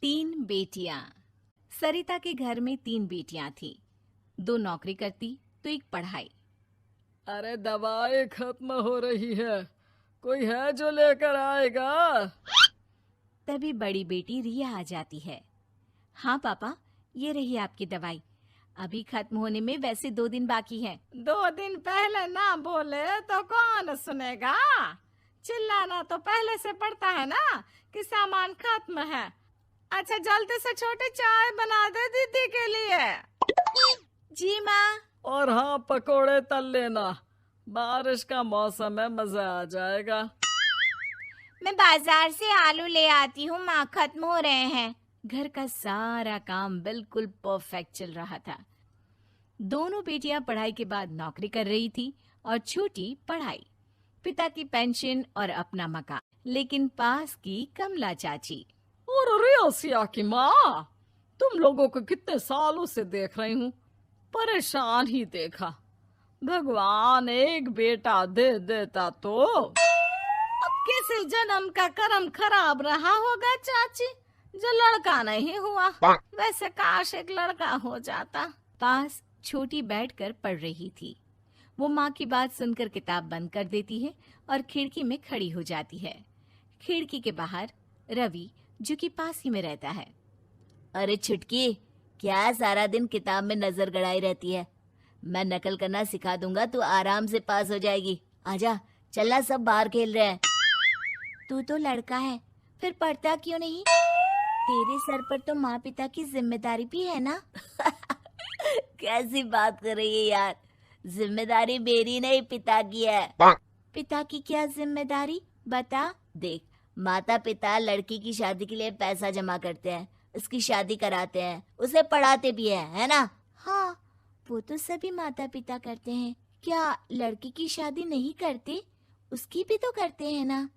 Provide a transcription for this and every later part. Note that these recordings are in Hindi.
तीन बेटियां। सरिता के घर में तीन बेटियां थीं। दो नौकरी करती तो एक पढ़ाई। अरे दवाई खत्म हो रही है, कोई है जो लेकर आएगा? तभी बड़ी बेटी रिया आ जाती है। हाँ पापा, ये रही आपकी दवाई। अभी खत्म होने में वैसे 2 दिन बाकी हैं। 2 दिन पहले ना बोले तो कौन सुनेगा? चिल्लाना तो पहले से पड़ता है ना कि सामान खत्म है। अच्छा जल्दी से छोटी चाय बना दे दीदी के लिए। जी माँ। और हाँ, पकोड़े तल लेना, बारिश का मौसम है, मजा आ जाएगा। मैं बाजार से आलू ले आती हूँ माँ, खत्म हो रहे हैं। घर का सारा काम बिल्कुल परफेक्ट चल रहा था। दोनों बेटियां पढ़ाई के बाद नौकरी कर रही थी और छोटी पढ़ाई, पिता की पेंशन और अपना मकान। लेकिन पास की कमला चाची। और रियासिया की माँ, तुम लोगों को कितने सालों से देख रही हूँ, परेशान ही देखा। भगवान एक बेटा दे देता तो। अब किसी जन्म का कर्म खराब रहा होगा चाची, जो लड़का नहीं हुआ। वैसे काश एक लड़का हो जाता। पास छोटी बैठकर पढ़ रही थी। वो माँ की बात सुनकर किताब बंद कर देती है और खिड़की में खड़ी हो जाती है। खिड़की के बाहर रवि, जो कि पास ही में रहता है। अरे छुटकी, क्या सारा दिन किताब में नजर गड़ाई रहती है? मैं नकल करना सिखा दूंगा, तू आराम से पास हो जाएगी। आजा, चलना, सब बाहर खेल रहे हैं। तू तो लड़का है, फिर पढ़ता क्यों नहीं? तेरे सर पर तो माँ पिता की जिम्मेदारी भी है ना। कैसी बात कर रही है यार? जिम्मेदारी मेरी नहीं, पिता की है। पिता की क्या जिम्मेदारी, बता। देख, माता पिता लड़की की शादी के लिए पैसा जमा करते हैं, उसकी शादी कराते हैं, उसे पढ़ाते भी है ना? हाँ, वो तो सभी माता पिता करते हैं। क्या लड़की की शादी नहीं करते? उसकी भी तो करते हैं ना।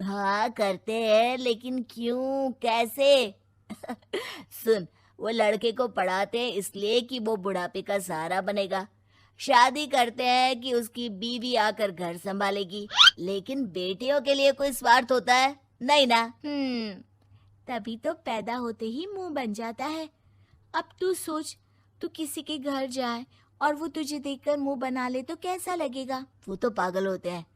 हाँ करते हैं, लेकिन क्यों, कैसे? सुन, वो लड़के को पढ़ाते हैं इसलिए कि वो बुढ़ापे का सहारा बनेगा। शादी करते हैं कि उसकी बीवी आकर घर संभालेगी। लेकिन बेटियों के लिए कोई स्वार्थ होता है? नहीं ना। तभी तो पैदा होते ही मुंह बन जाता है। अब तू सोच, तू किसी के घर जाए और वो तुझे देखकर मुंह बना ले तो कैसा लगेगा? वो तो पागल होते हैं।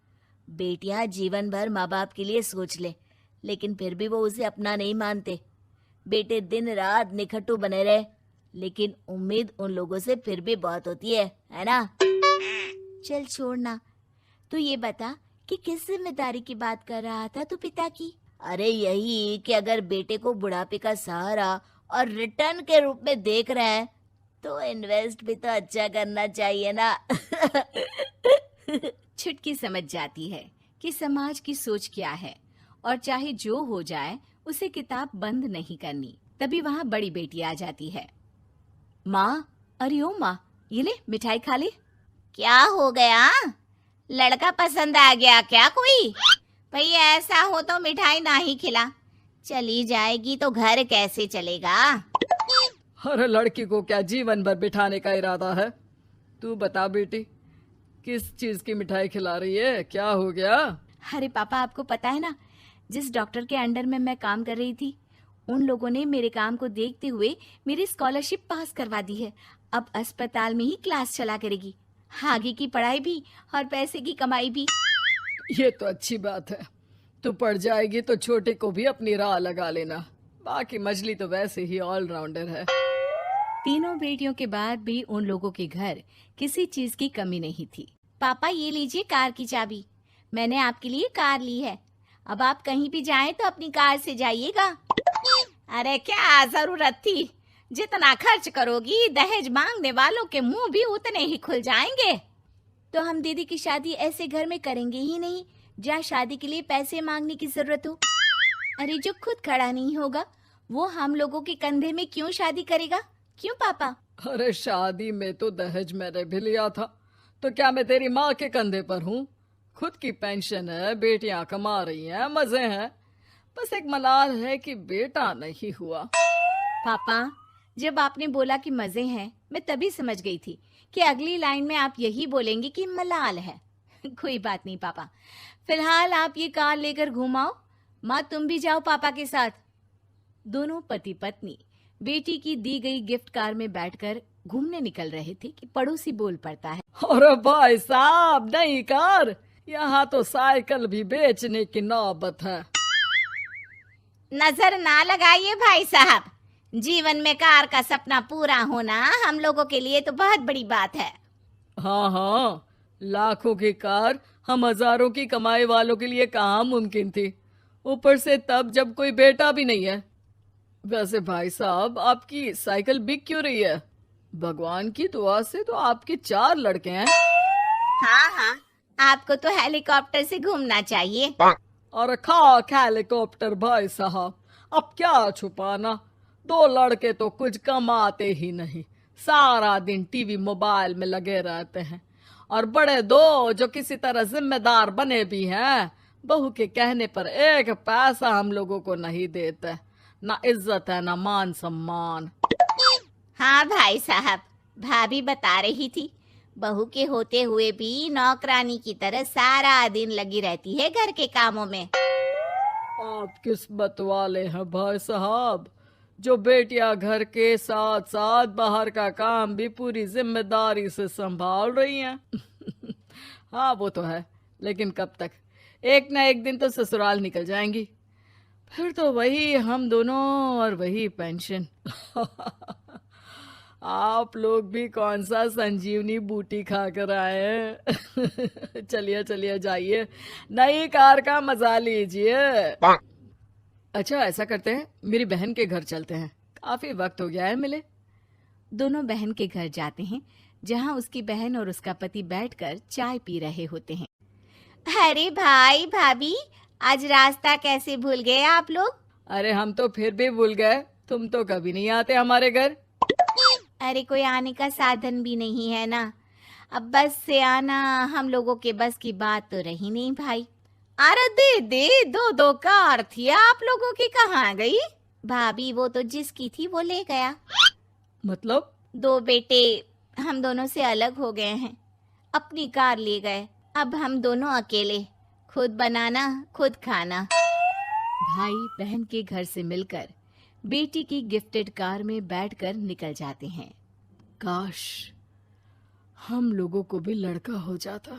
बेटियां जीवन भर माँ बाप के लिए सोच ले, लेकिन फिर भी वो उसे अपना नहीं मानते। बेटे दिन रात निखट्टू बने रहे, लेकिन उम्मीद उन लोगों से फिर भी बहुत होती है ना? चल छोड़ना, तू ये बता कि किस जिम्मेदारी की बात कर रहा था तू पिता की? अरे यही कि अगर बेटे को बुढ़ापे का सहारा और रिटर्न के रूप में देख रहे हैं तो इन्वेस्ट भी तो अच्छा करना चाहिए ना। छुटकी समझ जाती है कि समाज की सोच क्या है और चाहे जो हो जाए उसे किताब बंद नहीं करनी। तभी वहाँ बड़ी बेटी आ जाती है। माँ, अरे ओ माँ, ये ले मिठाई खा ले। क्या हो गया? लड़का पसंद आ गया क्या कोई? भैया ऐसा हो तो मिठाई ना ही खिला, चली जाएगी तो घर कैसे चलेगा? अरे लड़की को क्या जीवन भर बिठाने का इरादा है? तू बता बेटी, किस चीज की मिठाई खिला रही है, क्या हो गया? अरे पापा, आपको पता है ना, जिस डॉक्टर के अंडर में मैं काम कर रही थी, उन लोगों ने मेरे काम को देखते हुए मेरी स्कॉलरशिप पास करवा दी है। अब अस्पताल में ही क्लास चला करेगी, आगे की पढ़ाई भी और पैसे की कमाई भी। ये तो अच्छी बात है। तू पढ़ जाएगी तो छोटे को भी अपनी राह लगा लेना। बाकी मछली तो वैसे ही ऑलराउंडर है। तीनों बेटियों के बाद भी उन लोगों के घर किसी चीज की कमी नहीं थी। पापा, ये लीजिए कार की चाबी, मैंने आपके लिए कार ली है। अब आप कहीं भी जाएं तो अपनी कार से जाइएगा। अरे क्या जरूरत थी? जितना खर्च करोगी दहेज मांगने वालों के मुंह भी उतने ही खुल जाएंगे। तो हम दीदी की शादी ऐसे घर में करेंगे ही नहीं जहाँ शादी के लिए पैसे मांगने की जरूरत हो। अरे जो खुद खड़ा नहीं होगा वो हम लोगों के कंधे में क्यों शादी करेगा? क्यों पापा? अरे शादी में तो दहेज मैंने भी लिया था, तो क्या मैं तेरी माँ के कंधे पर हूँ? खुद की पेंशन है, बेटियां कमा रही हैं, मजे हैं। बस एक मलाल है कि बेटा नहीं हुआ। पापा, जब आपने बोला कि मजे हैं, मैं तभी समझ गई थी कि अगली लाइन में आप यही बोलेंगे कि मलाल है। कोई बात नहीं पापा, फिलहाल आप ये कार लेकर घुमाओ। माँ, तुम भी जाओ पापा के साथ। दोनों पति पत्नी बेटी की दी गई गिफ्ट कार में बैठकर घूमने निकल रहे थे कि पड़ोसी बोल पड़ता है। अरे भाई साहब, नई कार, यहाँ तो साइकिल भी बेचने की नौबत है। नजर ना लगाइए भाई साहब, जीवन में कार का सपना पूरा होना हम लोगों के लिए तो बहुत बड़ी बात है। हाँ हाँ, लाखों की कार हम हजारों की कमाई वालों के लिए कहाँ मुमकिन थी, ऊपर से तब जब कोई बेटा भी नहीं है। वैसे भाई साहब, आपकी साइकिल बिक क्यों रही है? भगवान की दुआ से तो आपके 4 लड़के हैं। हाँ हाँ, आपको तो हेलीकॉप्टर से घूमना चाहिए। और खाक हेलीकॉप्टर भाई साहब, अब क्या छुपाना, 2 लड़के तो कुछ कमाते ही नहीं, सारा दिन टीवी मोबाइल में लगे रहते हैं। और बड़े 2 जो किसी तरह जिम्मेदार बने भी हैं, बहू के कहने पर 1 पैसा हम लोगों को नहीं देते, ना इज्जत है ना मान सम्मान। हाँ भाई साहब, भाभी बता रही थी, बहू के होते हुए भी नौकरानी की तरह सारा दिन लगी रहती है घर के कामों में। आप किस्मत वाले हैं भाई साहब, जो बेटियां घर के साथ साथ बाहर का काम भी पूरी जिम्मेदारी से संभाल रही हैं। हाँ वो तो है, लेकिन कब तक? एक ना एक दिन तो ससुराल निकल जाएंगी, फिर तो वही हम दोनों और वही पेंशन। आप लोग भी कौन सा संजीवनी बूटी खा कर आए हैं? चलिए चलिए जाइए, नई कार का मजा लीजिए। अच्छा ऐसा करते हैं, मेरी बहन के घर चलते हैं, काफी वक्त हो गया है मिले। दोनों बहन के घर जाते हैं, जहाँ उसकी बहन और उसका पति बैठकर चाय पी रहे होते हैं। अरे भाई भाभी, आज रास्ता कैसे भूल गए आप लोग? अरे हम तो फिर भी भूल गए, तुम तो कभी नहीं आते हमारे घर। अरे कोई आने का साधन भी नहीं है ना, अब बस से आना हम लोगों के बस की बात तो रही नहीं भाई। अरे दीदी, 2 कार थी आप लोगों की, कहाँ गई? भाभी वो तो जिसकी थी वो ले गया। मतलब? 2 बेटे हम दोनों से अलग हो गए हैं, अपनी कार ले गए, अब हम दोनों अकेले, खुद बनाना खुद खाना। भाई बहन के घर से मिलकर बेटी की गिफ्टेड कार में बैठकर निकल जाते हैं। काश हम लोगों को भी लड़का हो जाता।